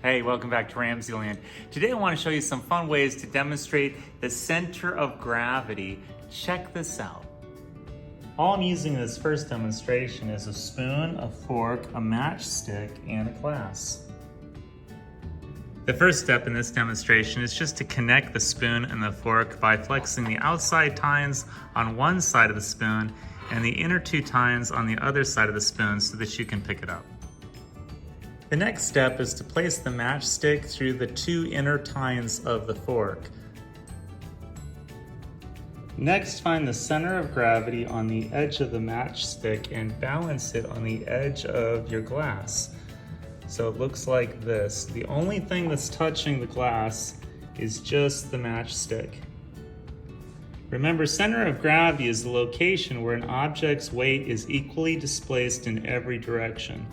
Hey, welcome back to RamZland. Today I want to show you some fun ways to demonstrate the center of gravity. Check this out. All I'm using in this first demonstration is a spoon, a fork, a matchstick, and a glass. The first step in this demonstration is just to connect the spoon and the fork by flexing the outside tines on one side of the spoon and the inner two tines on the other side of the spoon so that you can pick it up. The next step is to place the matchstick through the two inner tines of the fork. Next, find the center of gravity on the edge of the matchstick and balance it on the edge of your glass. So it looks like this. The only thing that's touching the glass is just the matchstick. Remember, center of gravity is the location where an object's weight is equally displaced in every direction.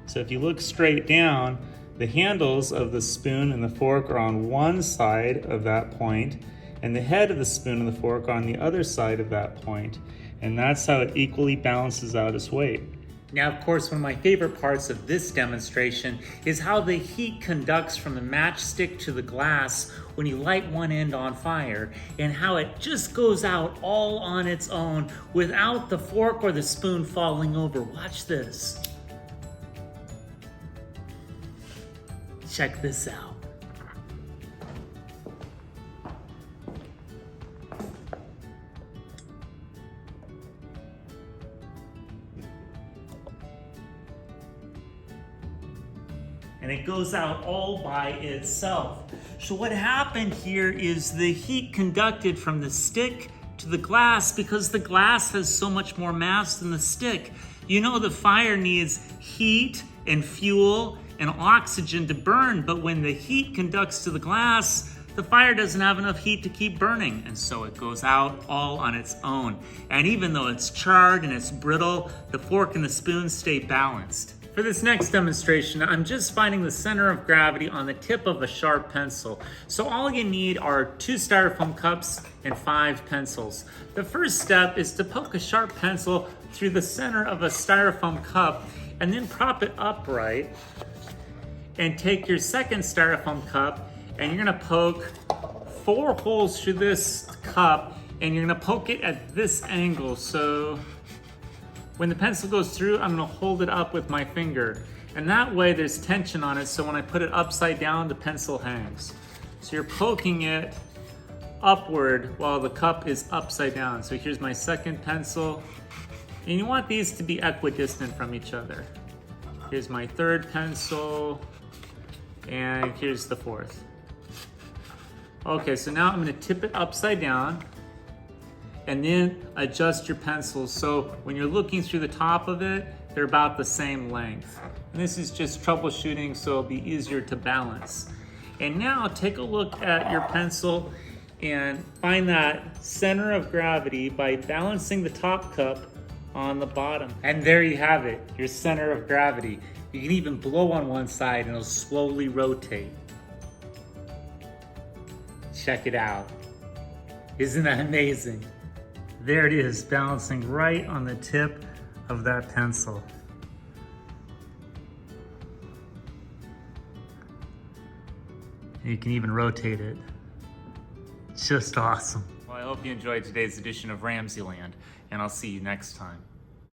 So if you look straight down, the handles of the spoon and the fork are on one side of that point, and the head of the spoon and the fork are on the other side of that point. And that's how it equally balances out its weight. Now, of course, one of my favorite parts of this demonstration is how the heat conducts from the matchstick to the glass when you light one end on fire, and how it just goes out all on its own without the fork or the spoon falling over. Watch this. Check this out. And it goes out all by itself. So what happened here is the heat conducted from the stick to the glass because the glass has so much more mass than the stick. You know, the fire needs heat and fuel and oxygen to burn, but when the heat conducts to the glass, the fire doesn't have enough heat to keep burning, and so it goes out all on its own. And even though it's charred and it's brittle, the fork and the spoon stay balanced. For this next demonstration, I'm just finding the center of gravity on the tip of a sharp pencil. So all you need are 2 styrofoam cups and 5 pencils. The first step is to poke a sharp pencil through the center of a styrofoam cup and then prop it upright. And take your second styrofoam cup and you're gonna poke 4 holes through this cup, and you're gonna poke it at this angle. So when the pencil goes through, I'm gonna hold it up with my finger. And that way there's tension on it, so when I put it upside down, the pencil hangs. So you're poking it upward while the cup is upside down. So here's my second pencil. And you want these to be equidistant from each other. Here's my third pencil. And here's the fourth. Okay, so now I'm gonna tip it upside down and then adjust your pencils so when you're looking through the top of it, they're about the same length. And this is just troubleshooting, so it'll be easier to balance. And now take a look at your pencil and find that center of gravity by balancing the top cup on the bottom. And there you have it, your center of gravity. You can even blow on one side and it'll slowly rotate. Check it out. Isn't that amazing? There it is, balancing right on the tip of that pencil. You can even rotate it. Just awesome. Well, I hope you enjoyed today's edition of RamZland, and I'll see you next time.